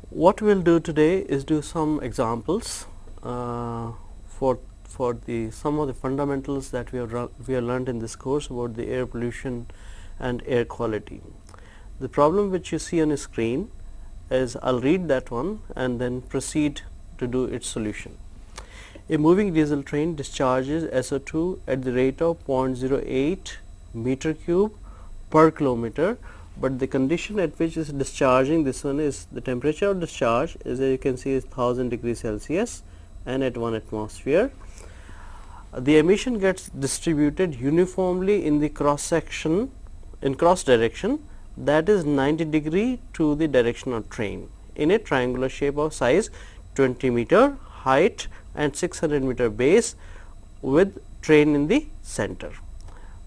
What we will do today is do some examples for some of the fundamentals that we have learned in this course about the air pollution and air quality. The problem which you see on the screen is, I'll read that one and then proceed to do its solution. A moving diesel train discharges SO2 at the rate of 0.08 meter cube per kilometer, but the condition at which is discharging, this one is the temperature of discharge is, as you can see, is 1000 degrees Celsius and at 1 atmosphere. The emission gets distributed uniformly in the cross section, in cross direction, that is 90 degree to the direction of train, in a triangular shape of size 20 meter height and 600 meter base, with train in the center.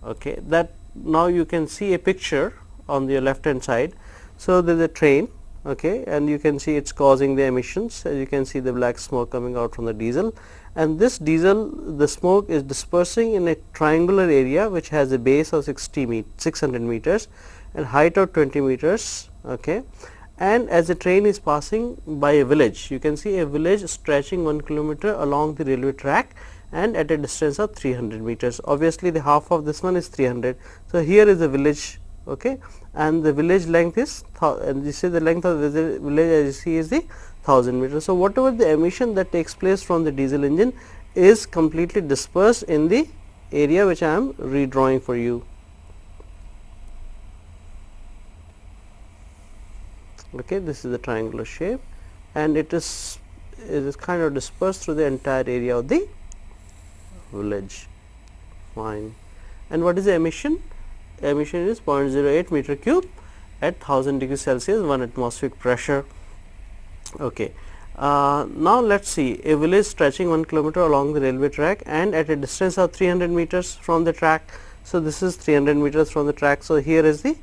Okay, that now you can see a picture on the left hand side. So, there is a train, okay, and you can see it is causing the emissions. As you can see, the black smoke coming out from the diesel, and this diesel, the smoke is dispersing in a triangular area which has a base of 600 meters and height of 20 meters. Okay. And as the train is passing by a village, you can see a village stretching 1 kilometer along the railway track and at a distance of 300 meters. Obviously, the half of this one is 300. So, here is the village, okay, and the village length is, and this is the length of the village, as you see, is the 1000 meters. So, whatever the emission that takes place from the diesel engine is completely dispersed in the area which I am redrawing for you. Okay, this is the triangular shape, and it is kind of dispersed through the entire area of the village. Fine. And what is the emission? Emission is 0.08 meter cube at 1000 degrees Celsius, 1 atmospheric pressure. Okay. Now, let us see a village stretching 1 kilometer along the railway track and at a distance of 300 meters from the track. So, this is 300 meters from the track. So, here is the,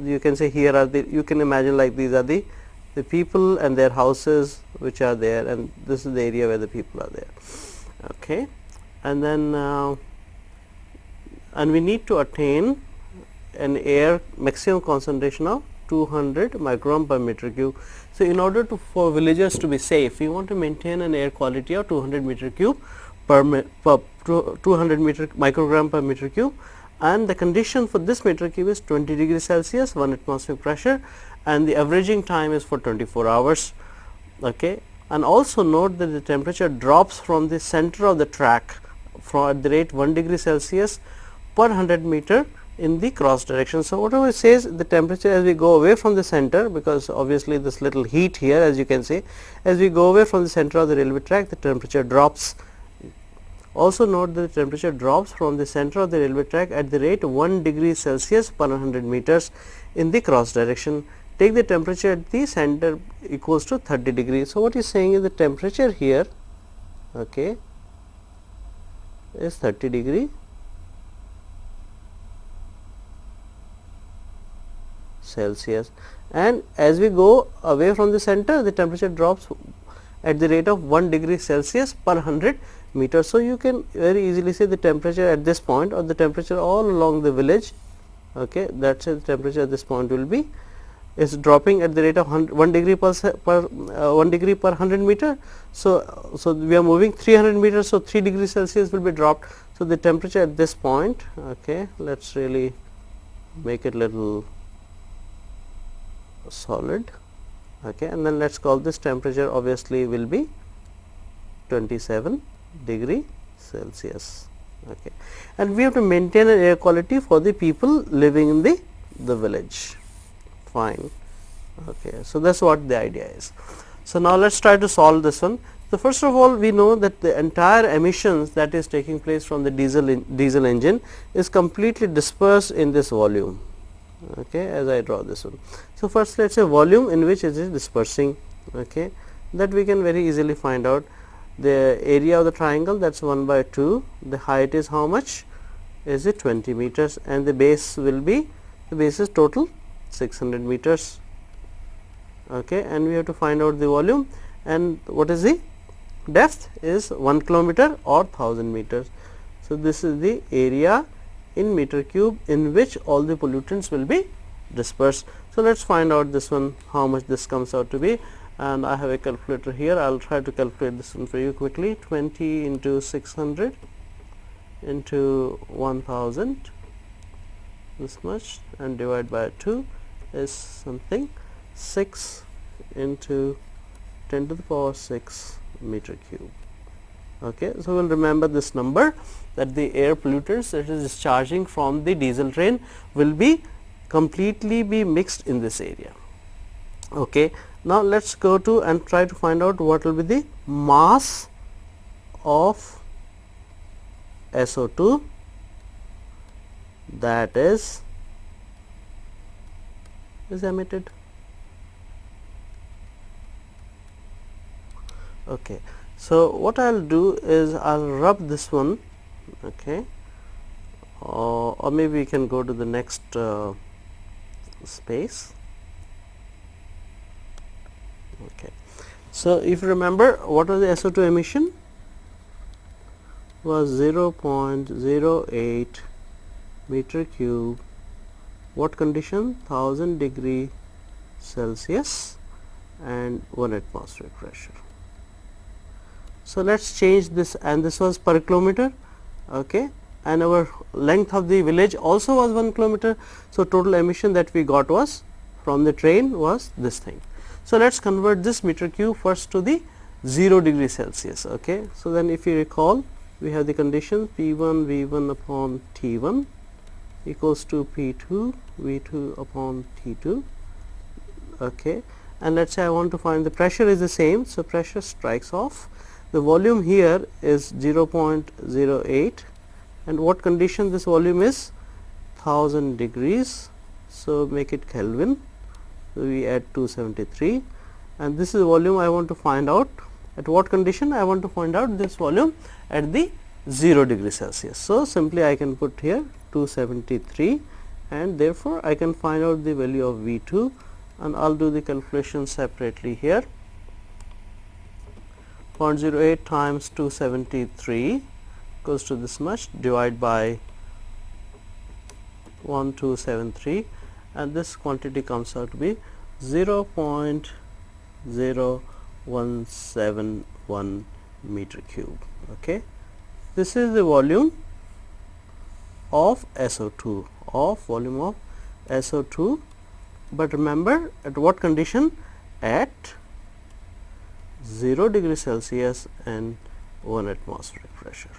you can say, here are the, you can imagine like these are the people and their houses which are there, and this is the area where the people are there. Okay. And then and we need to attain an air maximum concentration of 200 microgram per meter cube. So, in order to for villagers to be safe, we want to maintain an air quality of 200 meter cube per 200 microgram per meter cube, and the condition for this meter cube is 20 degrees Celsius, 1 atmospheric pressure, and the averaging time is for 24 hours. Okay. And also note that the temperature drops from the center of the track from at the rate 1 degree Celsius per 100 meter in the cross direction. So, whatever it says, the temperature as we go away from the center, because obviously this little heat here, as you can see, as we go away from the center of the railway track, the temperature drops. Also note that the temperature drops from the center of the railway track at the rate 1 degree Celsius per 100 meters in the cross direction. Take the temperature at the center equals to 30 degrees. So, what is saying is the temperature here, okay, is 30 degree Celsius, and as we go away from the center, the temperature drops at the rate of 1 degree Celsius per 100 meters. So, you can very easily say the temperature at this point, or the temperature all along the village, okay, that is the temperature at this point will be is dropping at the rate of 1 degree per 100 meter. So, we are moving 300 meters. So, 3 degrees Celsius will be dropped. So, the temperature at this point, okay, let us really make it little solid, okay, and then let us call this temperature obviously will be 27 degree Celsius. Okay. And we have to maintain an air quality for the people living in the village. Fine. Okay. So, that is what the idea is. So, now let us try to solve this one. So, first of all, we know that the entire emissions that is taking place from the diesel engine is completely dispersed in this volume, okay, as I draw this one. So, first let us say volume in which it is dispersing, okay, that we can very easily find out. The area of the triangle, that is 1 by 2, the height is how much? Is it 20 meters, and the base will be, the base is total 600 meters. okay, and we have to find out the volume, and what is the depth is 1 kilometer or 1000 meters. So, this is the area in meter cube in which all the pollutants will be dispersed. So, let us find out this one, how much this comes out to be, and I have a calculator here. I will try to calculate this one for you quickly. 20 into 600 into 1000, this much, and divide by 2 is something 6 into 10 to the power 6 meter cube. Okay, so we will remember this number, that the air pollutants that is discharging from the diesel train will be completely be mixed in this area. Okay, now let us go to and try to find out what will be the mass of SO2 that is emitted. Okay, so what I will do is I will rub this one, okay, or maybe we can go to the next space. Okay, so if you remember, what was the SO2 emission? Was 0.08 meter cube. What condition? 1000 degree Celsius and 1 atmospheric pressure. So, let us change this, and this was per kilometer, okay, and our length of the village also was 1 kilometer. So, total emission that we got was from the train was this thing. So, let us convert this meter cube first to the 0 degree Celsius. Okay. So, then if you recall, we have the condition P1 V1 upon T1 equals to P2 V2 upon T2. Okay. And let us say I want to find the pressure is the same. So, pressure strikes off. The volume here is 0.08, and what condition this volume is? 1000 degrees. So, make it Kelvin. So, we add 273, and this is the volume I want to find out. At what condition? I want to find out this volume at the 0 degree Celsius. So, simply I can put here 273, and therefore, I can find out the value of V2, and I will do the calculation separately here. 0.08 times 273 goes to this much, divide by 1273, and this quantity comes out to be 0.0171 meter cube. Okay. This is the volume of SO2, volume of SO2, but remember at what condition? At 0 degree Celsius and 1 atmospheric pressure.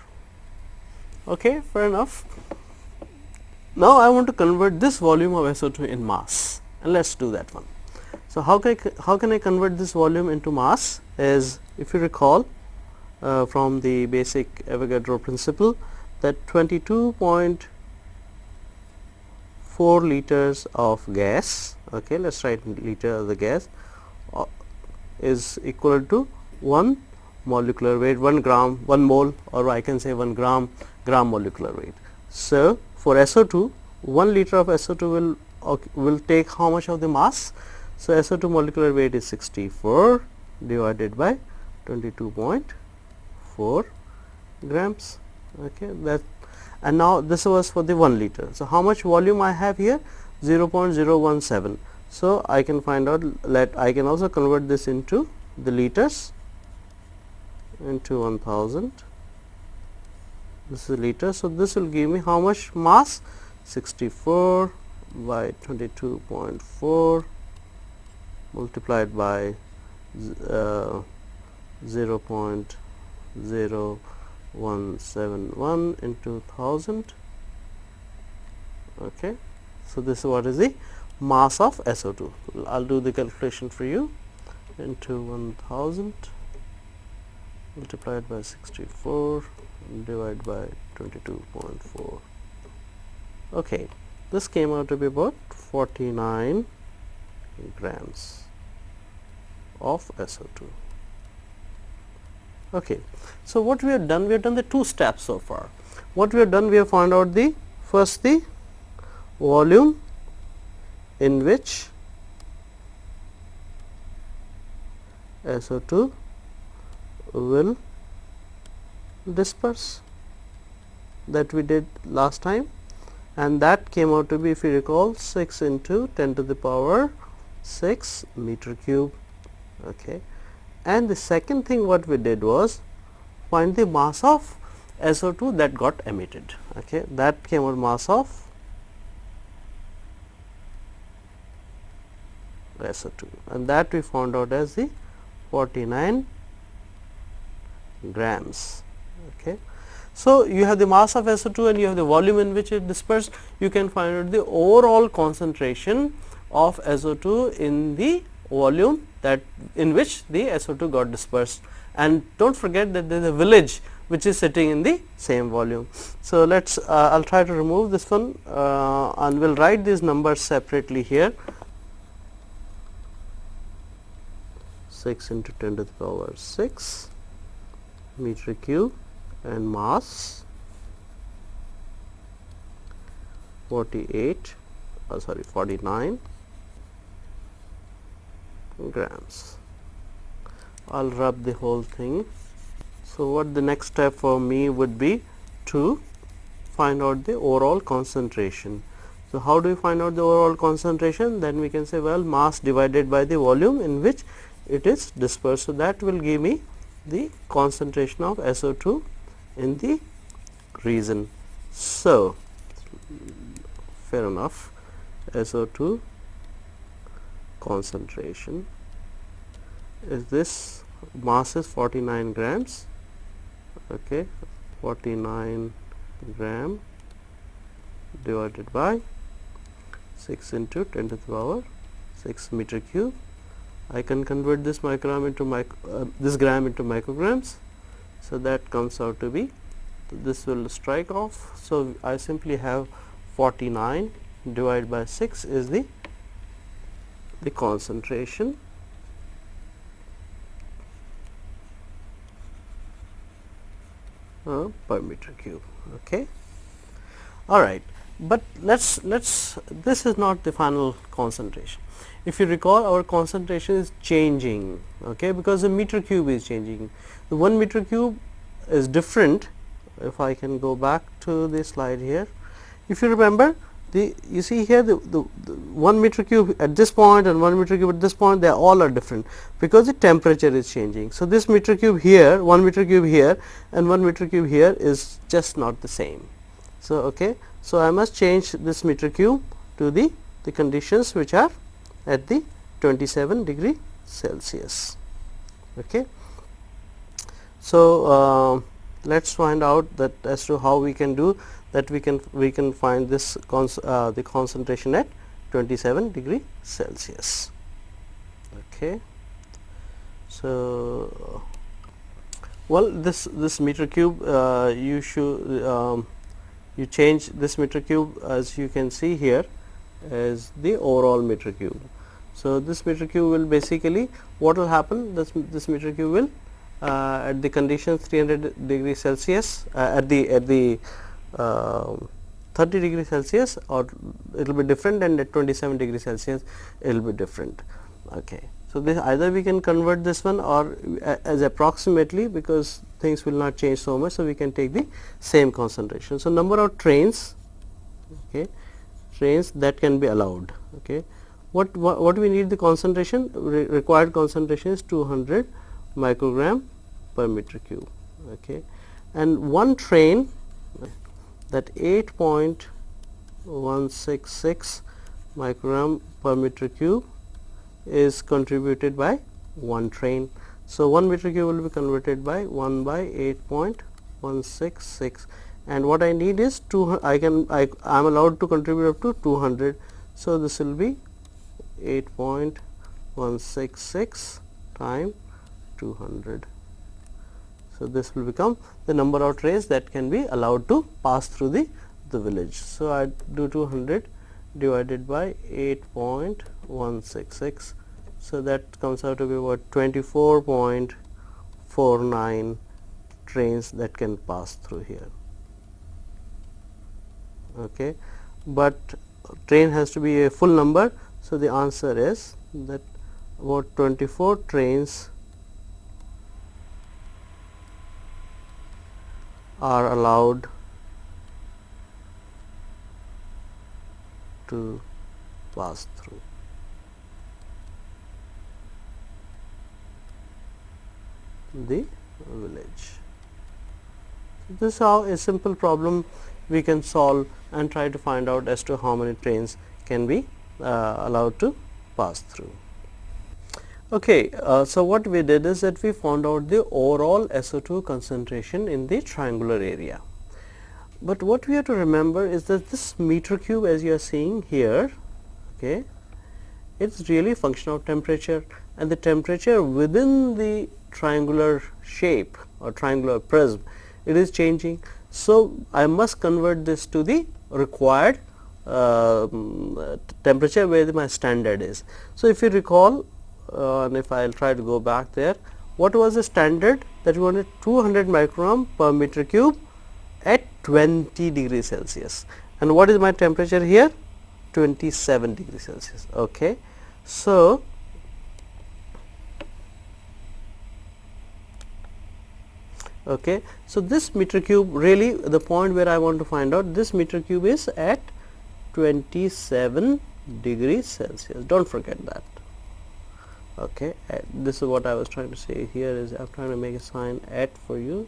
Okay, fair enough. Now, I want to convert this volume of SO2 in mass, and let us do that one. So, how can I convert this volume into mass? Is, if you recall from the basic Avogadro principle, that 22.4 liters of gas, okay, let us write liter of the gas, is equal to 1 molecular weight, 1 gram, 1 mole, or I can say 1 gram molecular weight. So, for SO2, 1 liter of SO2 will take how much of the mass? So, SO2 molecular weight is 64 divided by 22.4 grams. Okay, that, and now this was for the 1 liter. So, how much volume I have here? 0.017. So, I can find out that I can also convert this into the liters, into 1000. This is liter. So, this will give me how much mass? 64 by 22.4 multiplied by 0.0171 into 1000. Okay. So, this is what is the mass of SO2. I will do the calculation for you. Into 1000 multiplied by 64 divided by 22.4. Okay, this came out to be about 49 grams of SO2. Okay, so what we have done? We have done the 2 steps so far. What we have done? We have found out the first the volume in which SO2 will disperse, that we did last time, and that came out to be, if you recall, 6 into 10 to the power 6 meter cube. Okay. And the second thing what we did was find the mass of SO2 that got emitted. Okay. That came out mass of SO2, and that we found out as the 49 grams. Okay. So, you have the mass of SO2 and you have the volume in which it dispersed. You can find out the overall concentration of SO2 in the volume that in which the SO2 got dispersed, and do not forget that there is a village which is sitting in the same volume. So, let us I will try to remove this one and we will write these numbers separately here. 6 into 10 to the power 6 meter cube and mass 49 grams. I will rub the whole thing. So, what the next step for me would be to find out the overall concentration. So, how do we find out the overall concentration? Then we can say, well, mass divided by the volume in which it is dispersed. So, that will give me the concentration of SO2 in the region. So, fair enough, SO2 concentration is this, mass is 49 grams, okay, 49 gram divided by 6 into 10 to the power 6 meter cube. I can convert this microgram into this gram into micrograms. So, that comes out to be, this will strike off. So, I simply have 49 divided by 6 is the concentration per meter cube. Okay. All right, but let's this is not the final concentration. If you recall, our concentration is changing, okay, because the meter cube is changing. The 1 meter cube is different. If I can go back to the slide here, if you remember, you see here the 1 meter cube at this point and 1 meter cube at this point, they all are different because the temperature is changing. So, this meter cube here, 1 meter cube here and 1 meter cube here is just not the same. So, okay. So, I must change this meter cube to the conditions which are at the 27 degree Celsius. Okay. So, let us find out that as to how we can do that. We can find this the concentration at 27 degree Celsius. Okay. So, well, this meter cube you should you change this meter cube, as you can see here, as the overall meter cube. So, this meter cube will basically, what will happen, this meter cube will at the conditions 300 degree Celsius at the 30 degree Celsius, or it will be different, and at 27 degree Celsius it will be different. Okay. So, this either we can convert this one or as approximately, because things will not change so much. So, we can take the same concentration. So, number of trains, okay, trains that can be allowed. Okay. What we need the concentration, required concentration is 200 microgram per meter cube. Okay. And one train, that 8.166 microgram per meter cube is contributed by one train. So, 1 meter cube will be converted by 1 by 8.166, and what I need is I am allowed to contribute up to 200. So, this will be 8.166 times 200. So, this will become the number of trains that can be allowed to pass through the village. So, I do 200 divided by 8.166. So, that comes out to be about 24.49 trains that can pass through here. Okay. But train has to be a full number. So, the answer is that about 24 trains are allowed to pass through. The village. This is how a simple problem we can solve and try to find out as to how many trains can be allowed to pass through. Okay, so what we did is that we found out the overall SO2 concentration in the triangular area. But what we have to remember is that this meter cube, as you are seeing here, okay, it's really a function of temperature, and the temperature within the triangular shape or triangular prism, it is changing. So I must convert this to the required temperature where my standard is. So if you recall, and if I will try to go back there, what was the standard that we wanted? 200 microgram per meter cube at 20 degrees Celsius, and what is my temperature here? 27 degrees Celsius. Okay, so this meter cube, really the point where I want to find out, this meter cube is at 27 degrees Celsius. Don't forget that. Okay, this is what I was trying to say here. Is I'm trying to make a sign at for you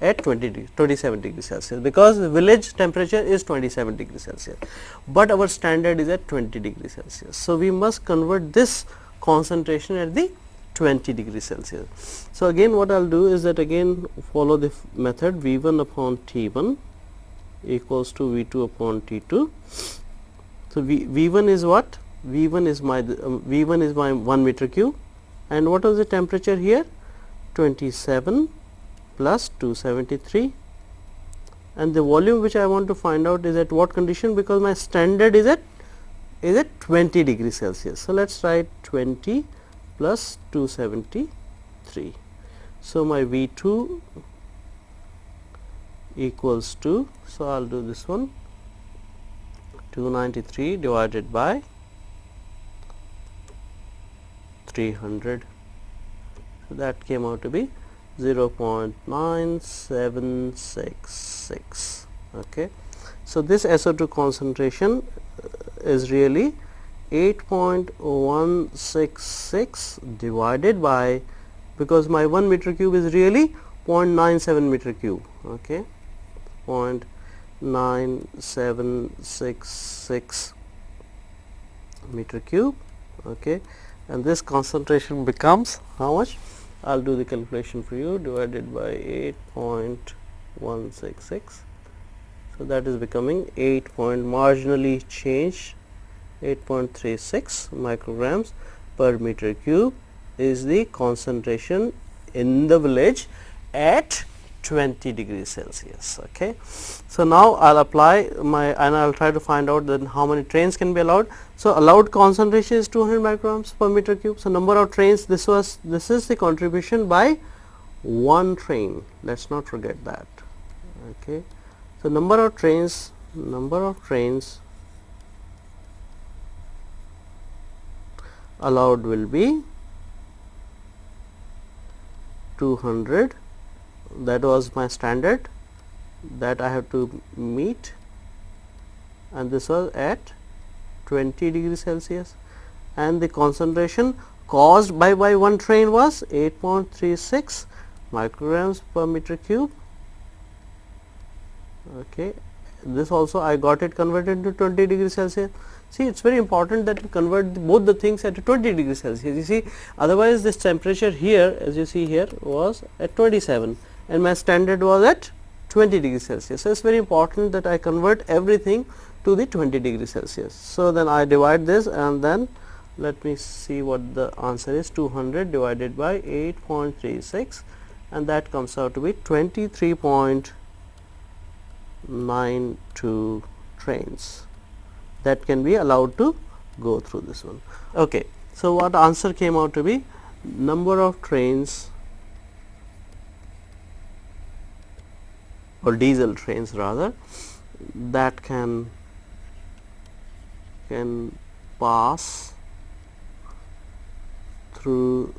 at 27 degrees Celsius, because the village temperature is 27 degrees Celsius, but our standard is at 20 degrees Celsius. So we must convert this concentration at the 20 degrees Celsius. So again what I will do is that again follow the method V1 upon T1 equals to V2 upon T2. So V1 is what? V1 is my 1 meter cube, and what was the temperature here? 27 plus 273, and the volume which I want to find out is at what condition, because my standard is at 20 degrees Celsius. So let us write 20 plus 273. So my V2 equals to, so I will do this one, 293 divided by 300. So that came out to be 0.9766. Okay, so this SO2 concentration is really 8.166 divided by, because my 1 meter cube is really 0.97 meter cube. Okay, 0.9766 meter cube. Okay, and this concentration becomes how much? I will do the calculation for you, divided by 8.166. So that is becoming 8 point marginally changed 8.36 micrograms per meter cube is the concentration in the village at 20 degrees Celsius. Okay, so now I will apply my, and I will try to find out then how many trains can be allowed. So allowed concentration is 200 micrograms per meter cube. So number of trains, this is the contribution by one train. Let's not forget that. Okay, so number of trains allowed will be 200. That was my standard that I have to meet, and this was at 20 degrees Celsius, and the concentration caused by one train was 8.36 micrograms per meter cube. Okay, this also I got it converted to 20 degrees Celsius. See, it is very important that you convert both the things at 20 degrees Celsius. You see, otherwise this temperature here, as you see here, was at 27 and my standard was at 20 degrees Celsius. So, it is very important that I convert everything to the 20 degrees Celsius. So, then I divide this, and then let me see what the answer is. 200 divided by 8.36, and that comes out to be 23.92 trains that can be allowed to go through this one. Okay, so what answer came out to be? Number of trains, or diesel trains rather, that can pass through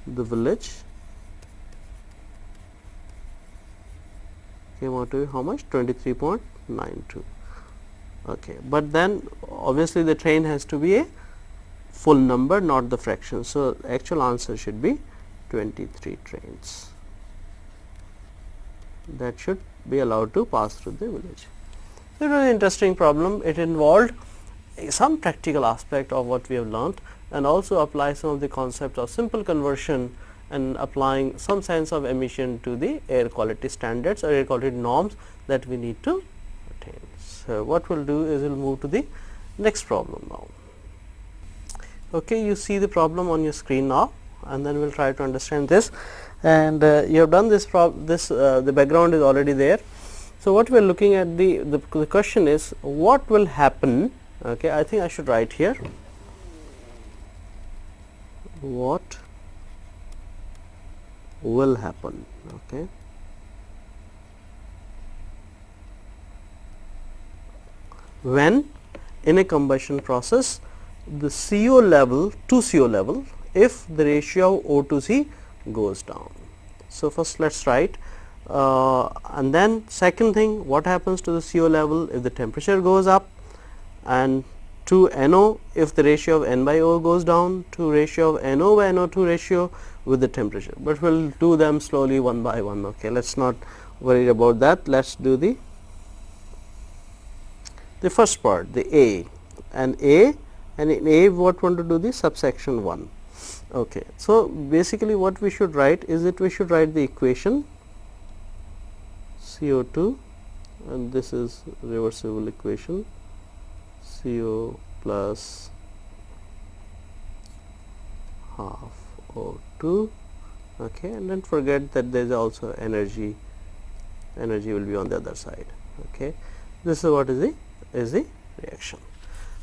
the village came out to be how much? 23.92. Okay, but then obviously the train has to be a full number, not the fraction. So, actual answer should be 23 trains that should be allowed to pass through the village. It was an interesting problem. It involved some practical aspect of what we have learnt, and also apply some of the concept of simple conversion and applying some sense of emission to the air quality standards or air quality norms that we need to attain. So, what we will do is we will move to the next problem now. Okay, you see the problem on your screen now, and then we will try to understand this, and you have done this the background is already there. So, what we are looking at, the question is what will happen. Okay, I think I should write here what will happen. Okay, when in a combustion process the CO level to CO level, if the ratio of O to C goes down. So, first let us write, and then second thing, what happens to the CO level if the temperature goes up, and to NO if the ratio of N by O goes down, to ratio of NO by NO2 ratio with the temperature, but we will do them slowly one by one. Okay, let us not worry about that. Let us do the first part, the A, and in A what we want to do, the subsection 1. Okay, so basically what we should write is that we should write the equation CO2, and this is reversible equation, CO plus half O2. Okay, and then forget that there is also energy will be on the other side. Okay, this is what is the reaction.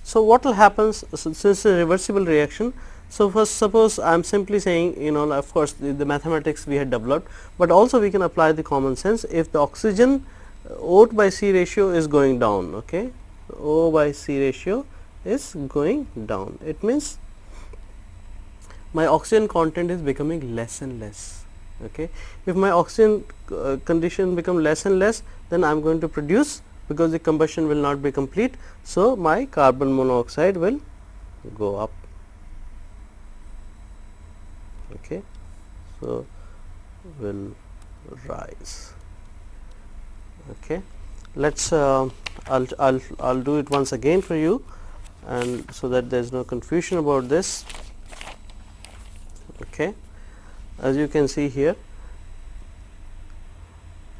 So, what will happen since it is a reversible reaction? So, first suppose I am simply saying, you know, of course, the mathematics we had developed, but also we can apply the common sense. If the oxygen O by C ratio is going down, okay, O by C ratio is going down, it means my oxygen content is becoming less and less. Okay, if my oxygen condition become less and less, then I am going to produce, because the combustion will not be complete. So, my carbon monoxide will go up. Okay, so will rise. Okay, let's I'll do it once again for you, and so that there is no confusion about this. Okay, as you can see here,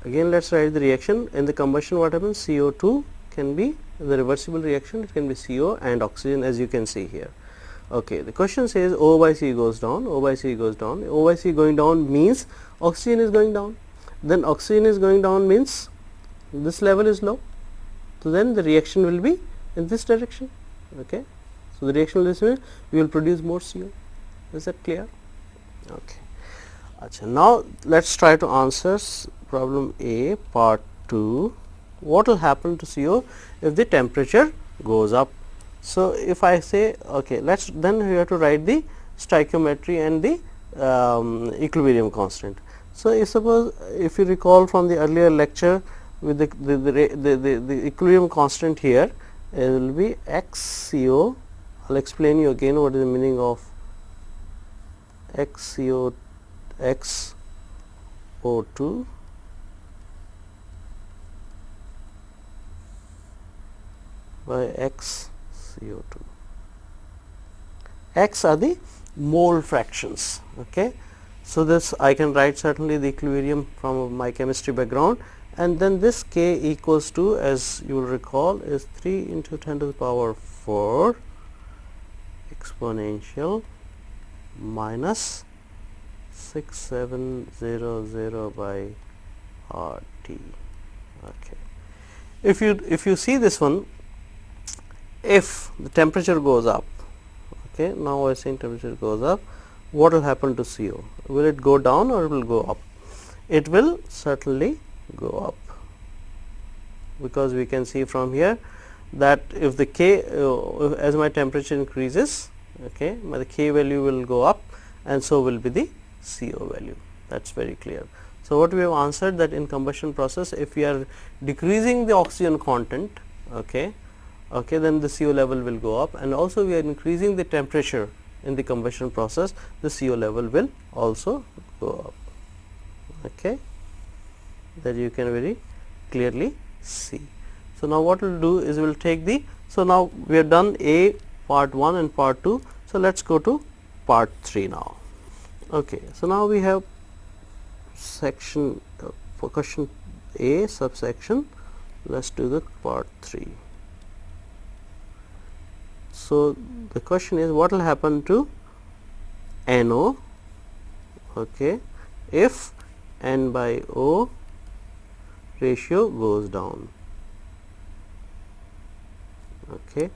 again let us write the reaction. In the combustion, what happens? CO2 can be the reversible reaction, it can be CO and oxygen, as you can see here. Okay, the question says O by C goes down, O by C goes down. O by C going down means oxygen is going down, then oxygen is going down means this level is low. So, then the reaction will be in this direction. Okay, so the reaction will be this way, we will produce more CO. Is that clear? Okay. Achha, now let us try to answer problem A part 2. What will happen to CO if the temperature goes up? So, if I say, okay, then we have to write the stoichiometry and the equilibrium constant. So, if you recall from the earlier lecture, with the equilibrium constant here, it will be XCO. I will explain you again what is the meaning of XCO, XO2 by XCO2. X are the mole fractions. Okay. So, this I can write certainly the equilibrium from my chemistry background, and then this K equals to, as you will recall, is 3 into 10 to the power 4 exponential minus 6700 by RT. Okay. If you see this one, if the temperature goes up, okay, now I am saying temperature goes up, what will happen to CO? Will it go down or it will go up? It will certainly go up, because we can see from here that if the K as my temperature increases, okay, the K value will go up, and so will be the CO value. That is very clear. So, what we have answered that in combustion process, if we are decreasing the oxygen content, okay, then the CO level will go up, and also we are increasing the temperature in the combustion process, the CO level will also go up. Okay, that you can very clearly see. So, now what we will do is we will take the, so now we have done A part 1 and part 2. So, let us go to part 3 now. Okay, so now we have section for question A subsection. Let us do the part 3. So, the question is what will happen to NO, okay, if N by O ratio goes down. Okay.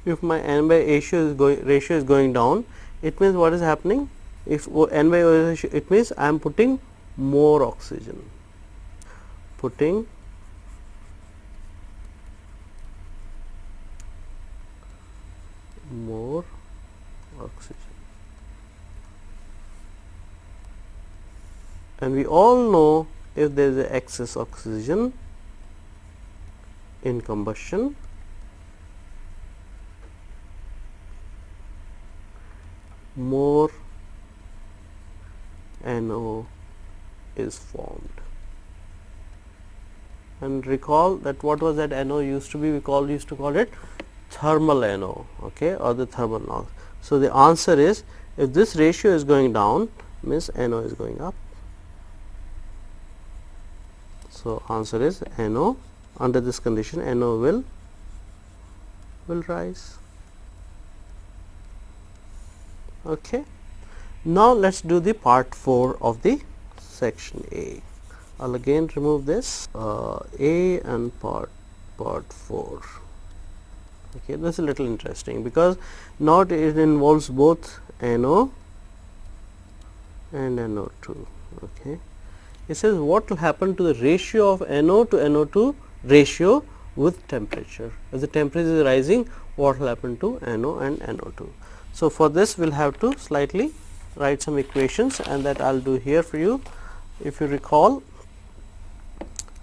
If my N by ratio is going down, it means what is happening? If N by O ratio, it means I am putting more oxygen, putting more oxygen, and we all know if there is a excess oxygen in combustion, more NO is formed. And recall that what was that NO used to be? We used to call it thermal NO, okay, or the thermal NOx. So, the answer is, if this ratio is going down, means NO is going up. So, answer is NO. Under this condition, NO will rise. Okay. Now, let us do the part 4 of the section A. I will again remove this A and part 4. Okay, this is a little interesting, because now it involves both NO and NO2. Okay. It says what will happen to the ratio of NO to NO2 ratio with temperature. As the temperature is rising, what will happen to NO and NO2. So, for this we will have to slightly write some equations, and that I will do here for you. If you recall,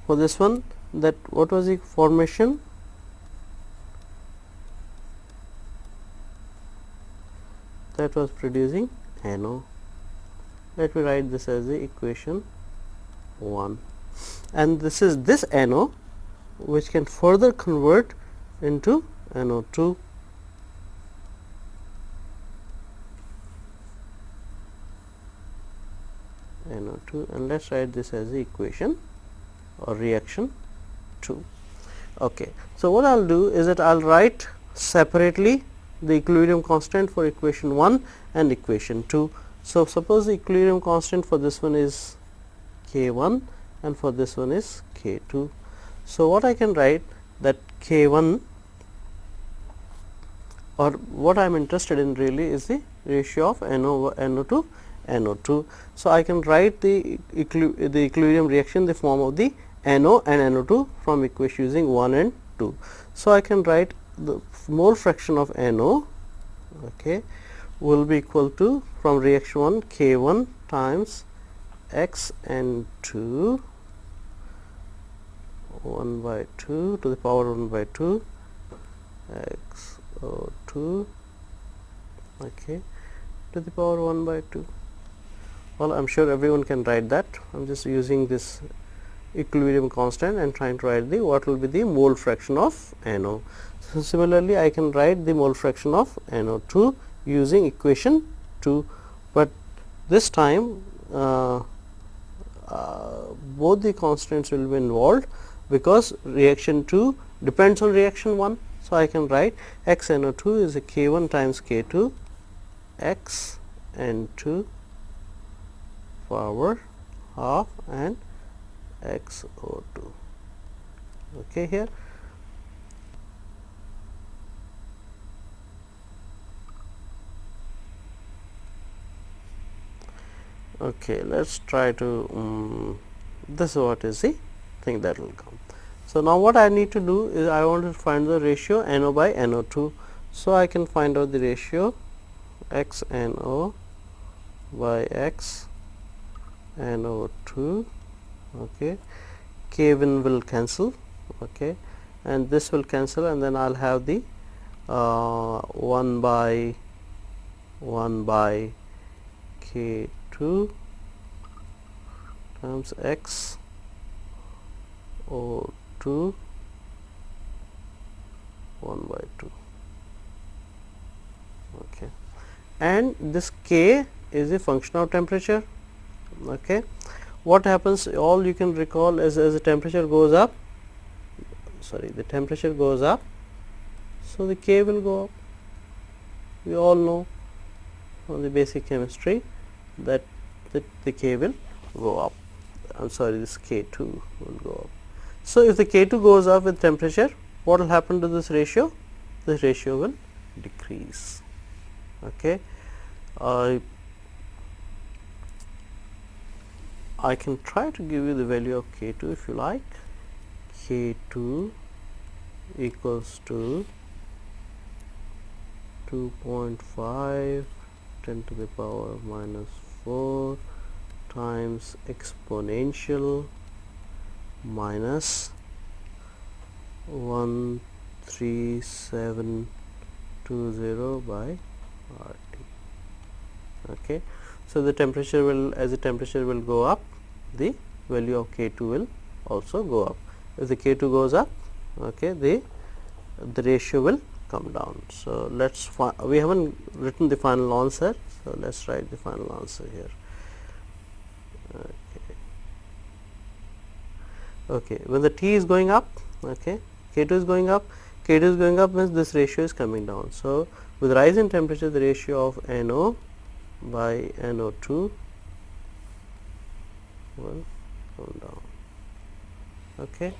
for this one, that what was the formation? That was producing NO. Let me write this as the equation 1, and this is this NO which can further convert into NO2. NO2, and let us write this as the equation or reaction 2. Okay. So, what I will do is that I will write separately the equilibrium constant for equation 1 and equation 2. So, suppose the equilibrium constant for this one is K1 and for this one is K2. So, what I can write that K1, or what I am interested in really is the ratio of NO to NO2. So, I can write the equilibrium reaction in the form of the NO and NO2 from equation using 1 and 2. So, I can write the mole fraction of NO, okay, will be equal to, from reaction 1, K1 times Xn2 1 by 2 to the power 1 by 2 XO2, okay, to the power 1 by 2. Well, I am sure everyone can write that. I am just using this equilibrium constant and trying to write the what will be the mole fraction of NO. So, similarly, I can write the mole fraction of NO2 using equation 2, but this time both the constants will be involved, because reaction 2 depends on reaction 1. So, I can write XNO2 is a K1 times K2 XN2 power half and XO2, okay, here. Okay, let us try to this is what is the thing that will come. So, now what I need to do is I want to find the ratio NO by NO2. So, I can find out the ratio XNO by X NO2, okay, K1 will cancel, okay, and this will cancel, and then I'll have the 1 by K2 times X O2 1 by 2, okay, and this K is a function of temperature, okay. What happens, all you can recall is as the temperature goes up, the temperature goes up, so the K will go up. We all know from the basic chemistry that the K will go up. This K2 will go up. So if the K2 goes up with temperature, what will happen to this ratio? This ratio will decrease, okay. I can try to give you the value of K2 if you like. K2 equals to 2.5 10 to the power minus 4 times exponential minus 13720 by RT, okay. So the temperature will, as the temperature will go up, the value of K2 will also go up. If the K2 goes up, okay, the ratio will come down. So let's we haven't written the final answer, so let's write the final answer here. Okay, when the T is going up, okay, K2 is going up, K2 is going up means this ratio is coming down. So with rise in temperature, the ratio of NO by NO2 will come down, okay.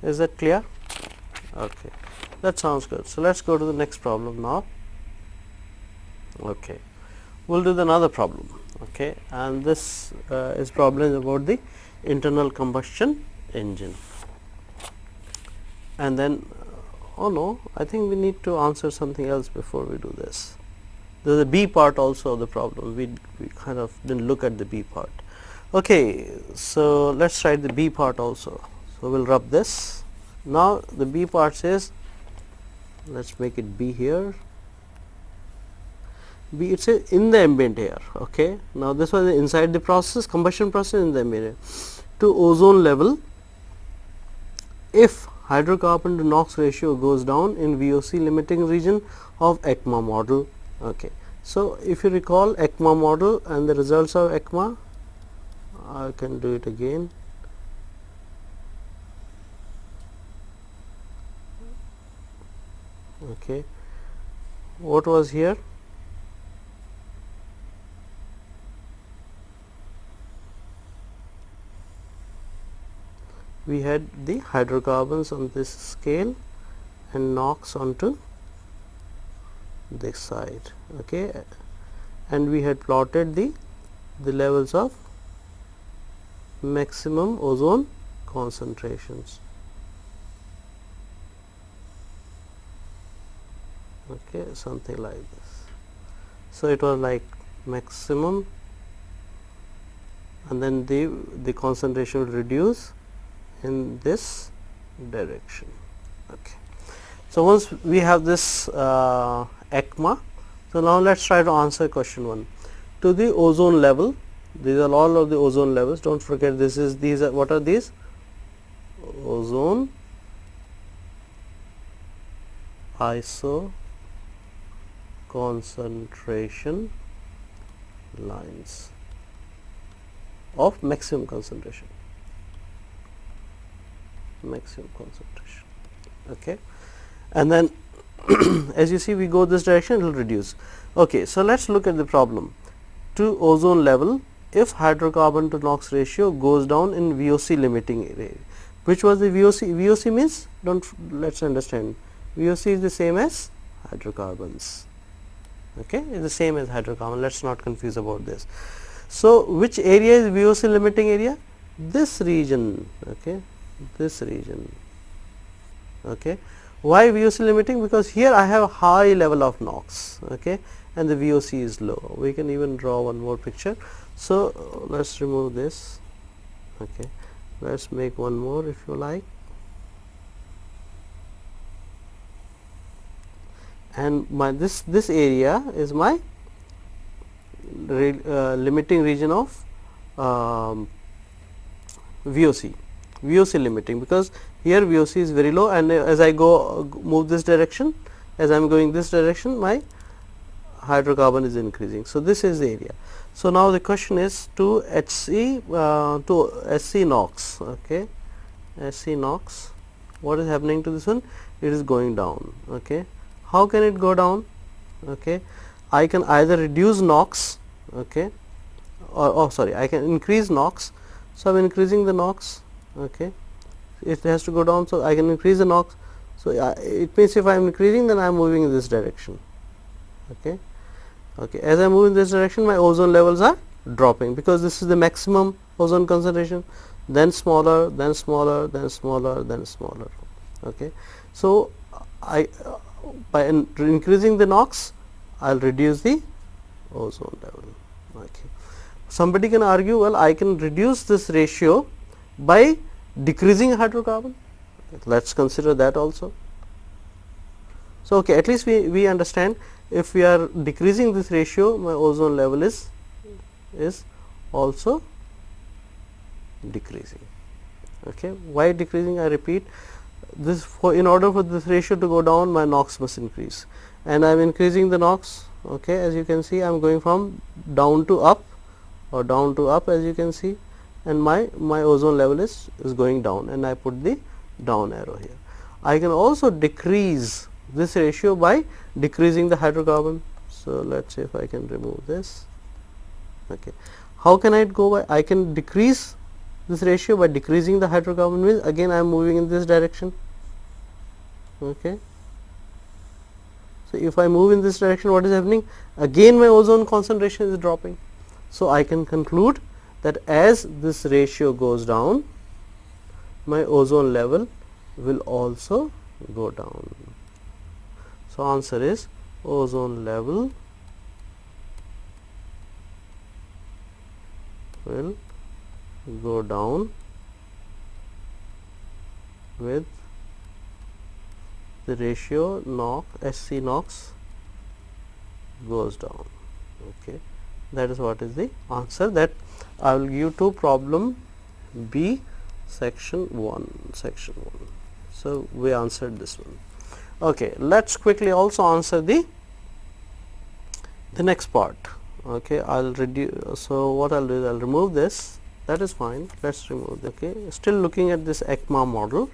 Is that clear? Okay, that sounds good. So let's go to the next problem now. Okay, we'll do another problem, okay, and this is problem about the internal combustion engine. And then oh no, I think we need to answer something else before we do this. There is a B part also of the problem. We kind of didn't look at the B part. Okay, so let's write the B part also. So we'll rub this. Now the B part says, let's make it B here. B, it's in the ambient air. Okay. Now this was inside the process, combustion process in the ambient air. To ozone level, if hydrocarbon to NOx ratio goes down in VOC limiting region of ECMA model. Okay. So if you recall ECMA model and the results of ECMA, I can do it again. Okay. What was here? We had the hydrocarbons on this scale and NOx onto this side, okay, and we had plotted the levels of maximum ozone concentrations, okay, something like this. So it was like maximum, and then the concentration will reduce in this direction. Okay. So once we have this ECMA, so now let's try to answer question 1. To the ozone level, these are all of the ozone levels. Don't forget this is, these are, what are these? Ozone iso concentration lines of maximum concentration. Okay, and then as you see we go this direction, it will reduce. Okay, so let's look at the problem. To ozone level, if hydrocarbon to NOx ratio goes down in VOC limiting area, which was the VOC? VOC means, let's understand, VOC is the same as hydrocarbons. Okay, is the same as hydrocarbon. Let's not confuse about this. So which area is VOC limiting area? This region. Okay, this region. Okay, why VOC limiting? Because here I have a high level of NOx, okay, and the VOC is low. We can even draw one more picture. So let's remove this. Okay, let's make one more if you like. And my this area is my limiting region of VOC limiting, because here VOC is very low, and as I move this direction, as I am going this direction, my hydrocarbon is increasing. So this is the area. So now the question is to HC to SC NOx. Okay, SC NOx, what is happening to this one? It is going down. Okay, how can it go down? Okay, I can either reduce NOx, okay, or sorry, I can increase NOx. So I am increasing the NOx. Okay, it has to go down, so I can increase the NOx. So it means if I am increasing, then I am moving in this direction. Okay, okay. As I move in this direction, my ozone levels are dropping, because this is the maximum ozone concentration. Then smaller, then smaller, then smaller, then smaller. Okay, so by increasing the NOx, I will reduce the ozone level. Okay. Somebody can argue, well, I can reduce this ratio by decreasing hydrocarbon. Let us consider that also. So, okay, at least we understand, if we are decreasing this ratio, my ozone level is also decreasing. Okay. Why decreasing? I repeat, this in order for this ratio to go down, my NOx must increase, and I am increasing the NOx. Okay, as you can see, I am going from down to up, or down to up, as you can see, and my ozone level is going down, and I put the down arrow here. I can also decrease this ratio by decreasing the hydrocarbon. So let us see if I can remove this. Okay, how can I go by? I can decrease this ratio by decreasing the hydrocarbon, means again I am moving in this direction. Okay, so if I move in this direction, what is happening? Again my ozone concentration is dropping. So I can conclude that as this ratio goes down, my ozone level will also go down. So answer is ozone level will go down with the ratio SC NOx goes down. Okay, that is what is the answer that I will give to problem B, section 1. So we answered this one. Okay, let us quickly also answer the next part. Okay, I will reduce. So what I will do is I will remove this. That is fine. Let us remove. Okay, still looking at this ECMA model.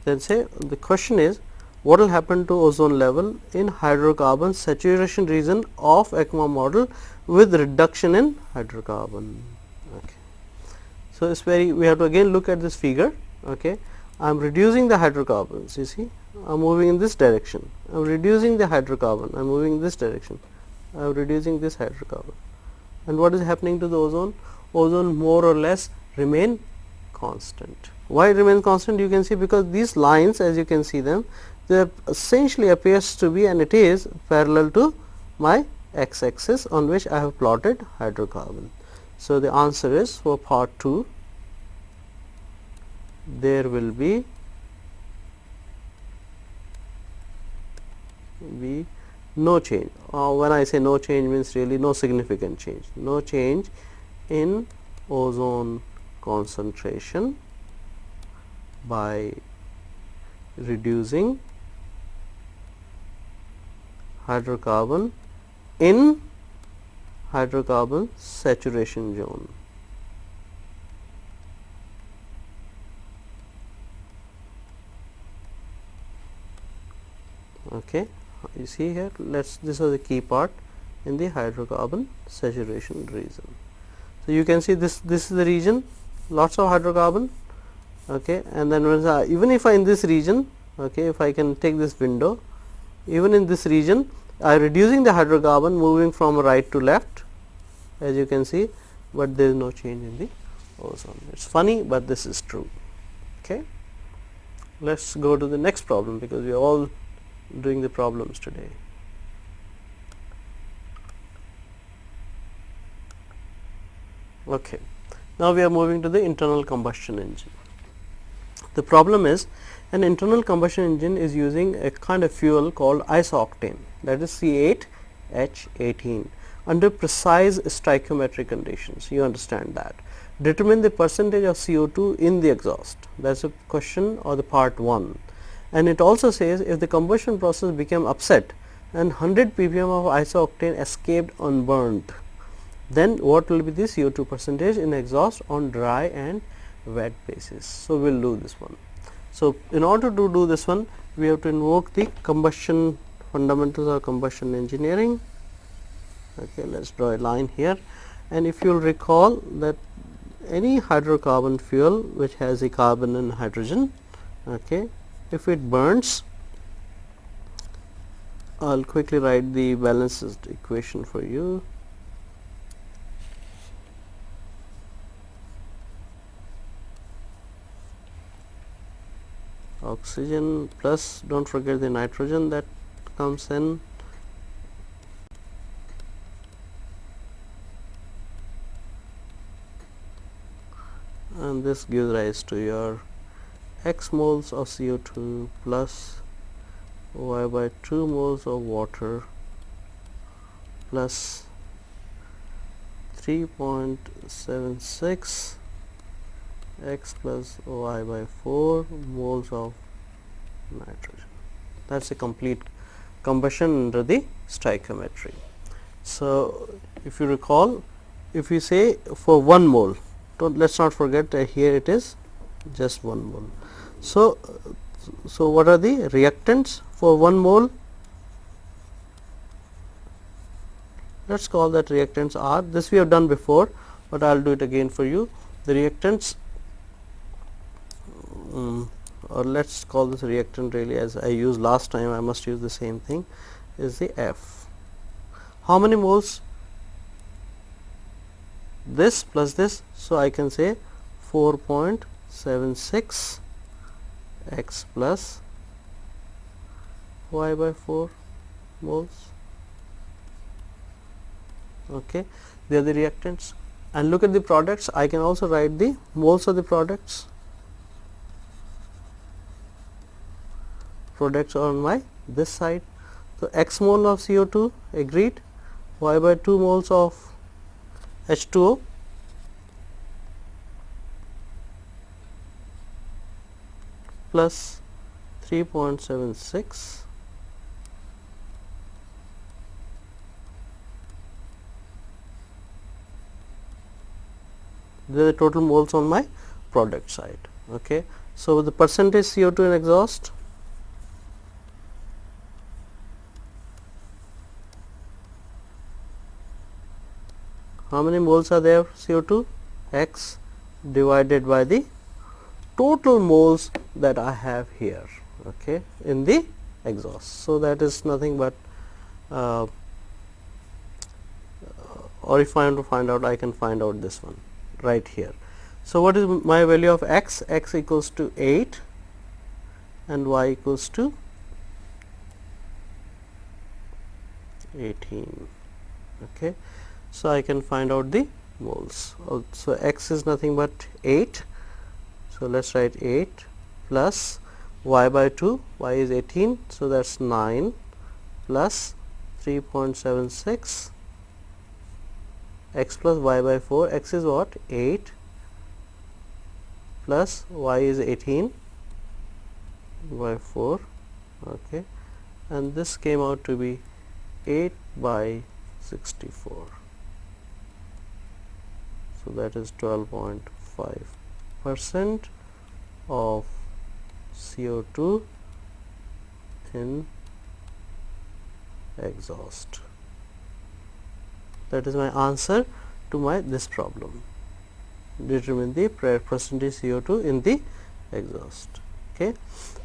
Then say the question is, what will happen to ozone level in hydrocarbon saturation region of ECMA model with reduction in hydrocarbon. Okay. So it's we have to again look at this figure. Okay, I am reducing the hydrocarbons. You see, I am moving in this direction. I am reducing the hydrocarbon. I am moving in this direction. I am reducing this hydrocarbon. And what is happening to the ozone? Ozone more or less remain constant. Why it remains constant? You can see, because these lines, as you can see them, they essentially appears to be, and it is parallel to my x axis on which I have plotted hydrocarbon. So the answer is for part 2, there will be no change. When I say no change, means really no significant change. No change in ozone concentration by reducing hydrocarbon in hydrocarbon saturation zone. Okay, you see here, this is the key part in the hydrocarbon saturation region. So you can see this is the region, lots of hydrocarbon. Okay, and then even if I in this region, okay, if I can take this window, even in this region I am reducing the hydrocarbon, moving from right to left, as you can see, but there is no change in the ozone. It is funny, but this is true. Okay, let us go to the next problem, because we are all doing the problems today. Okay. Now we are moving to the internal combustion engine. The problem is, an internal combustion engine is using a kind of fuel called isooctane, that is C8H18, under precise stoichiometric conditions. You understand that. Determine the percentage of CO2 in the exhaust. That is a question or the part 1. And it also says, if the combustion process became upset and 100 ppm of isooctane escaped unburned, then what will be the CO2 percentage in exhaust on dry and wet basis. So, we will do this one. So, in order to do this one, we have to invoke the combustion fundamentals or combustion engineering. Okay, let us draw a line here, and if you will recall that any hydrocarbon fuel which has a carbon and hydrogen, okay, if it burns, I will quickly write the balanced equation for you. Oxygen plus, don't forget the nitrogen that comes in, and this gives rise to your x moles of CO2 plus y by 2 moles of water plus 3.76 x plus y by 4 moles of nitrogen. That is a complete combustion under the stoichiometry. So, if you recall, if we say for 1 mole, let us not forget that here it is just 1 mole. So, what are the reactants for 1 mole? Let us call that reactants are, this we have done before, but I will do it again for you. The reactants, or let us call this reactant really, as I used last time, I must use the same thing, is the F. How many moles? This plus this, so I can say 4.76 x plus y by 4 moles. Okay, they are the reactants. And look at the products, I can also write the moles of the products. Products are on my this side. So, x mole of CO2 agreed, y by 2 moles of H2O plus 3.76 these are the total moles on my product side. Okay. So, the percentage CO2 in exhaust, how many moles are there CO2? X divided by the total moles that I have here, okay, in the exhaust. So, that is nothing but or if I want to find out, I can find out this one right here. So, what is my value of x? X equals to 8 and y equals to 18. Okay. So, I can find out the moles. So, x is nothing but 8. So, let us write 8 plus y by 2, y is 18. So, that is 9 plus 3.76 x plus y by 4, x is what? 8 plus y is 18 by 4, okay, and this came out to be 8 by 64. So, that is 12.5% of CO2 in exhaust. That is my answer to this problem. Determine the percentage CO2 in the exhaust. Okay.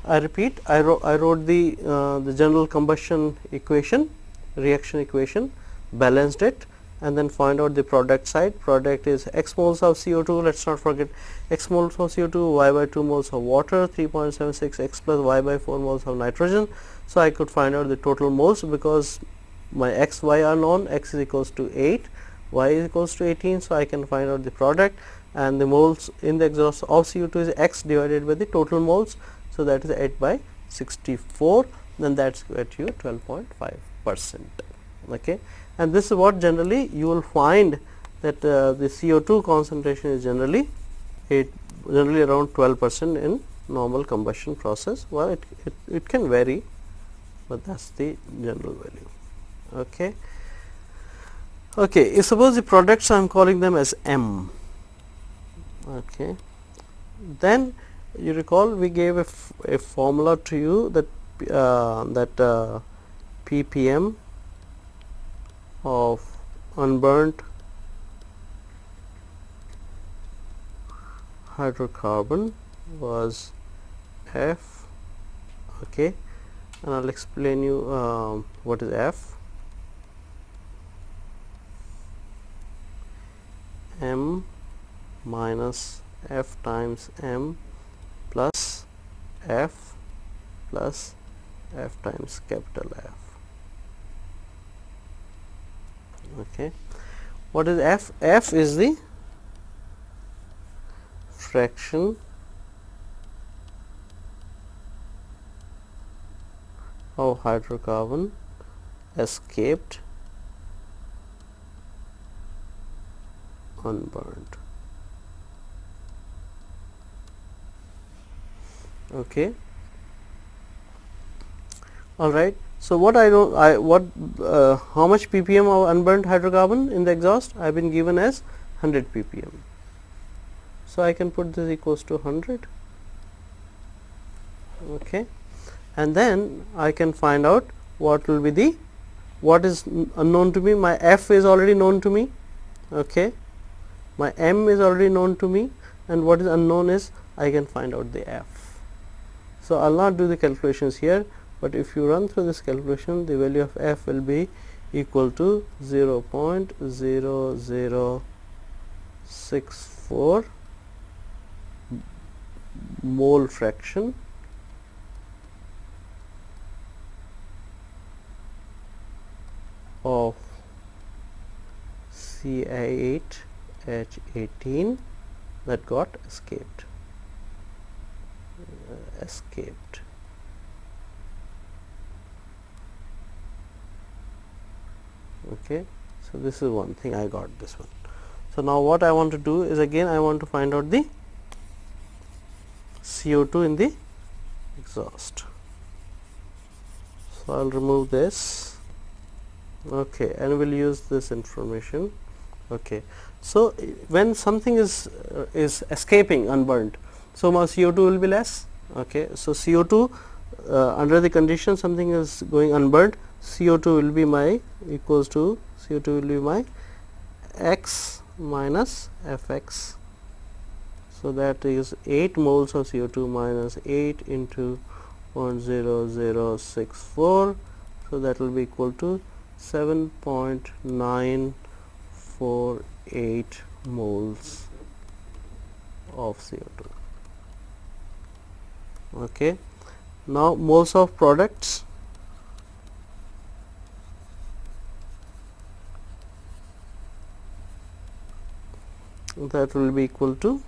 I repeat, I wrote the general combustion equation, reaction equation, balanced it, and then find out the product side. Product is x moles of CO2, let us not forget x moles of CO2, y by 2 moles of water, 3.76 x plus y by 4 moles of nitrogen. So, I could find out the total moles because my x, y are known, x is equals to 8, y is equals to 18. So, I can find out the product, and the moles in the exhaust of CO2 is x divided by the total moles. So, that is 8 by 64, then that is get you 12.5%. Okay. And this is what generally you will find, that the CO2 concentration is generally around 12% in normal combustion process. Well, it can vary, but that is the general value. Okay. Okay, suppose the products I am calling them as M. Okay. Then you recall we gave a formula to you that ppm of unburnt hydrocarbon was F. Okay, and I will explain you what is F. M minus F times M plus F plus F times capital F. Okay. What is F? F is the fraction of hydrocarbon escaped unburned. Okay. All right. So, what how much ppm of unburnt hydrocarbon in the exhaust? I have been given as 100 ppm. So, I can put this equals to 100. Okay. And then I can find out what will be what is unknown to me. My F is already known to me. Okay. My M is already known to me, and what is unknown is I can find out the F. So, I will not do the calculations here, but if you run through this calculation, the value of F will be equal to 0.0064 mole fraction of Ci8H18 that got escaped. Okay. So, this is one thing I got this one. So, now what I want to do is, again I want to find out the CO2 in the exhaust. So, I will remove this, okay, and we will use this information. Okay. So, when something is escaping unburnt, so my CO2 will be less. Okay. So, CO2 under the condition something is going unburnt, CO2 will be my equals to CO2 will be my x minus Fx. So, that is 8 moles of CO2 minus 8 into 0.0064. So, that will be equal to 7.948 moles of CO2. Okay. Now, moles of products. That will be equal to,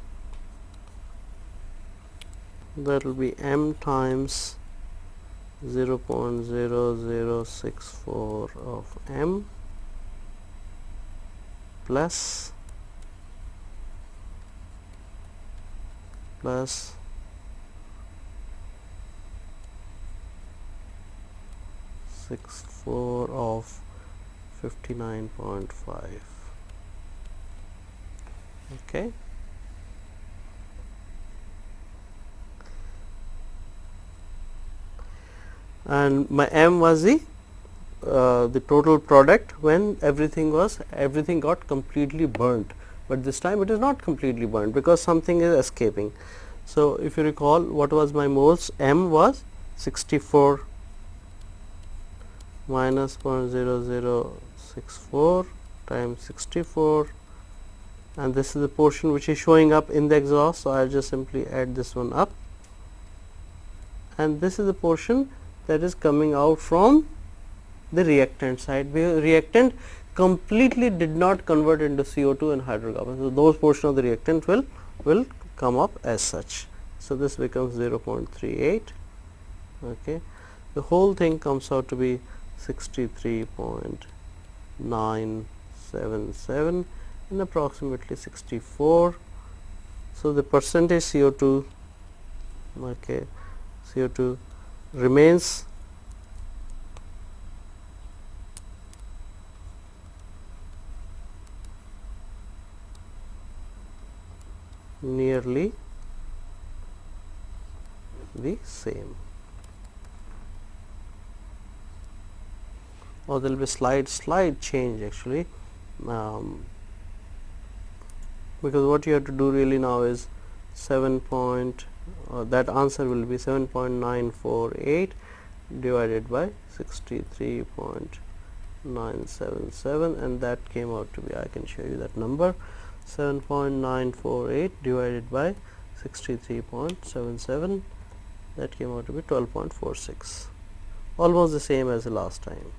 that will be M times 0.0064 of M plus 64 of 59.5. Okay. And my M was the total product when everything got completely burnt, but this time it is not completely burnt because something is escaping. So, if you recall, what was my moles? M was 64 minus 0.0064 times 64, and this is the portion which is showing up in the exhaust. So, I will just simply add this one up, and this is the portion that is coming out from the reactant side, because reactant completely did not convert into CO2 and hydrocarbons. So, those portion of the reactant will come up as such. So, this becomes 0.38. Okay. The whole thing comes out to be 63.977 and approximately 64. So, the percentage CO2, okay, CO2 remains nearly the same, or there will be slight change actually, because what you have to do really now is 7 point, that answer will be 7.948 divided by 63.977, and that came out to be, I can show you that number, 7.948 divided by 63.77, that came out to be 12.46, almost the same as the last time.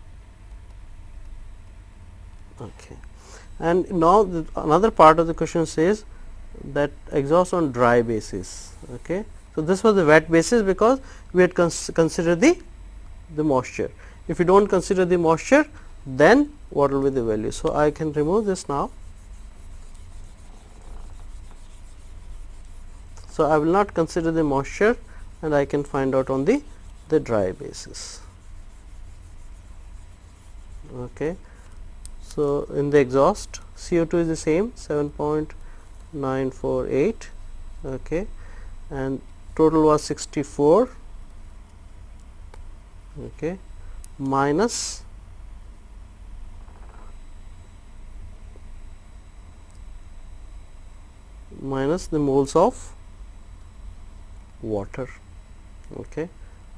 Okay. And now another part of the question says that exhaust on dry basis. Okay. So, this was the wet basis because we had considered the moisture. If you do not consider the moisture, then what will be the value? So, I can remove this now. So, I will not consider the moisture and I can find out on the dry basis. Okay. So, in the exhaust CO2 is the same 7.948, okay, and total was 64, okay, minus the moles of water. Okay.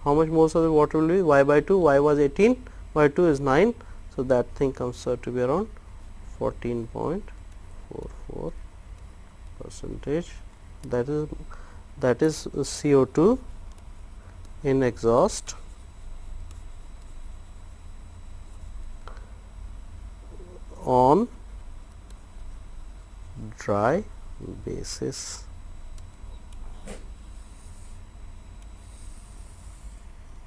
How much moles of the water will be? Y by 2, y was 18, y 2 is 9. So, that thing comes out to be around 14.44 percentage. That is CO2 in exhaust on dry basis.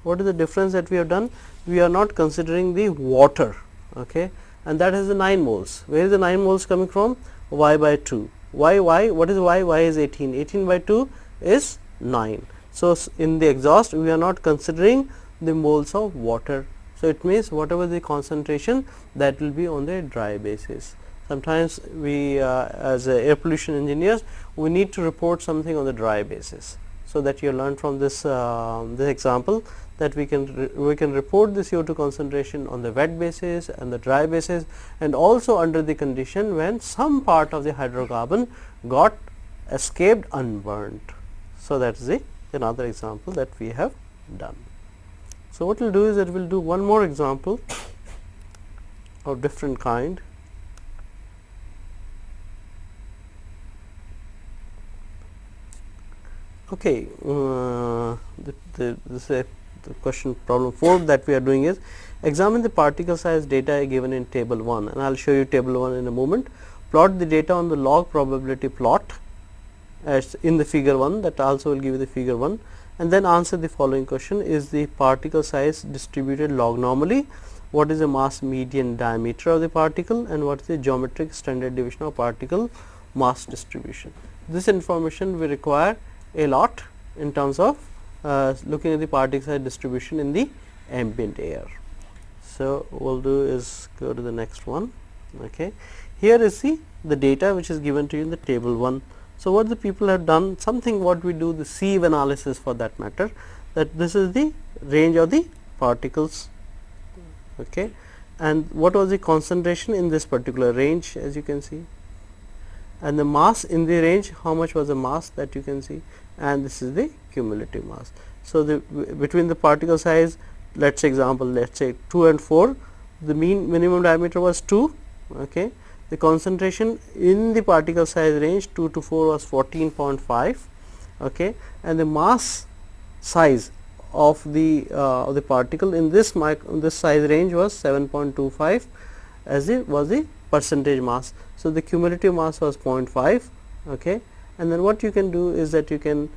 What is the difference that we have done? We are not considering the water, okay, and that has the 9 moles. Where is the 9 moles coming from? Y by 2. Y, what is y? Y is 18. 18 by 2 is 9. So, in the exhaust we are not considering the moles of water. So, it means whatever the concentration, that will be on the dry basis. Sometimes we as air pollution engineers, we need to report something on the dry basis. So, that you learn from this this example, that we can report the CO2 concentration on the wet basis and the dry basis, and also under the condition when some part of the hydrocarbon got escaped unburnt. So, that is another example that we have done. So, what we will do is that we will do one more example of different kind. Okay, this is the question problem 4 that we are doing is examine the particle size data given in table 1, and I will show you table 1 in a moment. Plot the data on the log probability plot as in the figure 1, that also will give you the figure 1, and then answer the following question: is the particle size distributed log normally? What is the mass median diameter of the particle, and what is the geometric standard deviation of particle mass distribution? This information we require a lot in terms of looking at the particle size distribution in the ambient air. So, what we will do is go to the next one. Okay. Here is the data which is given to you in the table 1. So, what the people have done, something what we do the sieve analysis for that matter, that this is the range of the particles, okay, and what was the concentration in this particular range, as you can see, and the mass in the range, how much was the mass, that you can see, and this is the cumulative mass. So, the between the particle size, let us say example, let us say 2 and 4, the minimum diameter was 2, okay. The concentration in the particle size range 2 to 4 was 14.5, okay, and the mass size of the particle in this size range was 7.25, as it was the percentage mass. So, the cumulative mass was 0.5, okay. And then what you can do is that you can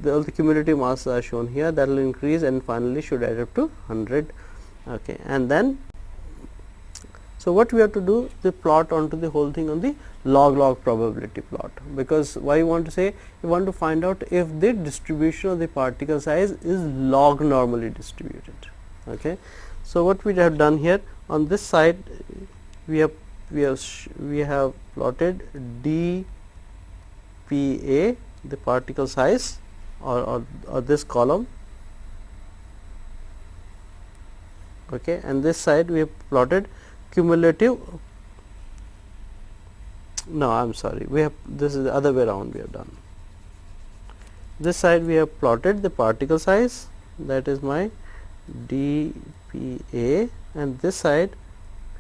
all the cumulative masses are shown here, that will increase and finally should add up to 100, okay. And then so what we have to do, the plot onto the whole thing on the log probability plot, because why you want to say, you want to find out if the distribution of the particle size is log normally distributed, okay. So what we have done here on this side, we have plotted dPA, the particle size, or this column, okay, and this side we have plotted cumulative. No, I am sorry, we have, this is the other way around we have done. This side we have plotted the particle size, that is my dPA, and this side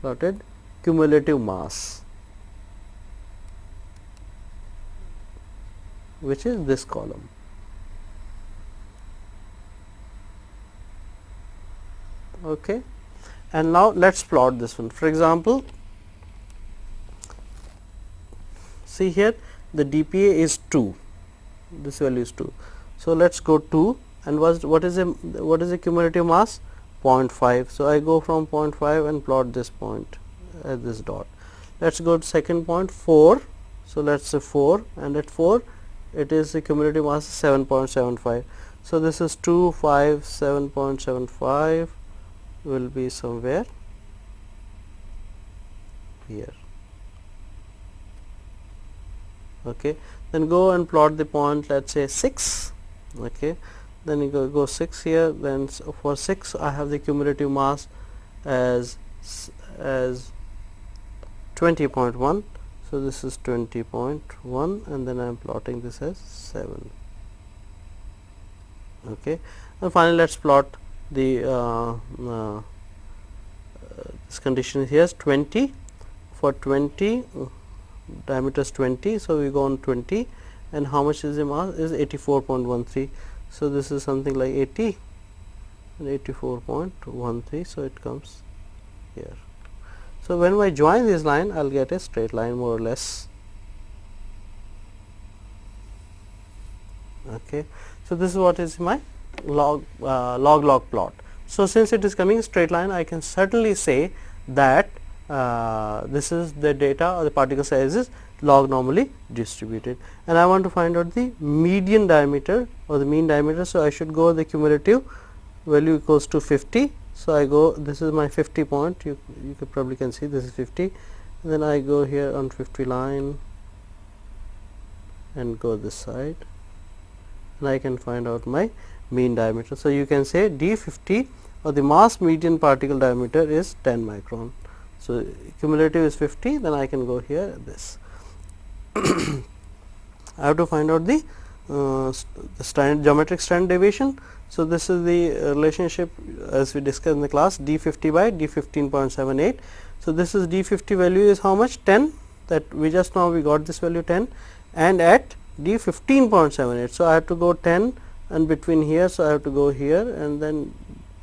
plotted cumulative mass, which is this column. Okay. And now let us plot this one. For example, see here the dPA is 2, this value is 2. So let us go 2, and what is the cumulative mass? 0.5. So I go from 0.5 and plot this point at this dot. Let us go to second point, 4. So let us say 4, and at 4 it is the cumulative mass 7.75. So this is 2, 5, 7.75 will be somewhere here, okay. Then go and plot the point, let us say 6, okay. Then you go 6 here, then for 6 I have the cumulative mass as 20.1. So this is 20.1, and then I am plotting this as 7, okay. And finally let us plot the this condition here is 20, for 20 diameter is 20. So we go on 20, and how much is the mass? Is 84.13. So this is something like 80 and 84.13. So it comes here. So when I join this line, I will get a straight line more or less, okay. So this is what is my log plot. So since it is coming straight line, I can certainly say that this is the data, or the particle size is log normally distributed, and I want to find out the median diameter or the mean diameter. So I should go the cumulative value equals to 50. So I go, this is my 50 point, you could probably can see this is 50, and then I go here on 50 line and go this side, and I can find out my mean diameter. So you can say D50, or the mass median particle diameter, is 10 micron. So cumulative is 50, then I can go here this. I have to find out the geometric standard deviation. So this is the relationship as we discussed in the class, D50 by D15.78. So this is D50 value is how much? 10, that we just now we got this value 10, and at D15.78. So I have to go 10 and between here. So I have to go here and then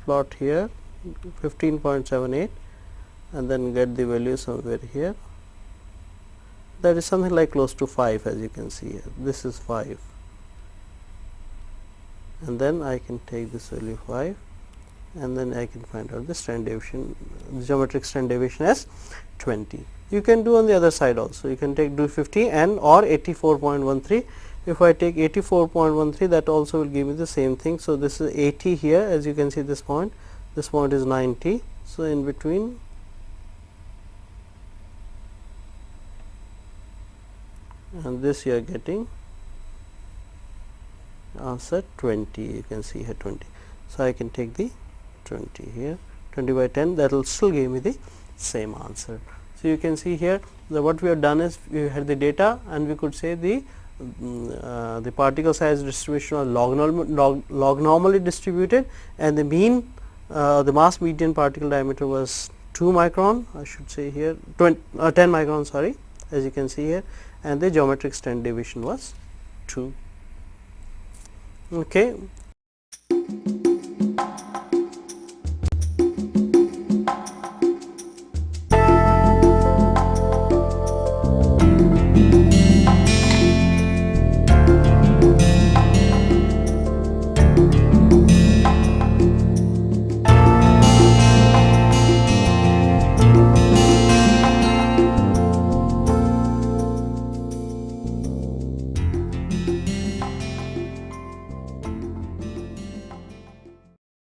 plot here 15.78 and then get the value somewhere here. That is something like close to 5, as you can see here. This is 5, and then I can take this value 5, and then I can find out the standard deviation, the geometric standard deviation as 20. You can do on the other side also. You can take D50 and or 84.13. If I take 84.13, that also will give me the same thing. So this is 80 here, as you can see this point is 90. So in between, and this you are getting answer 20, you can see here 20. So I can take the 20 here, 20 by 10, that will still give me the same answer. So you can see here that what we have done is we had the data, and we could say the particle size distribution was log normally distributed, and the mean the mass median particle diameter was 2 micron, I should say here 10 micron, sorry, as you can see here, and the geometric standard deviation was 2. Okay.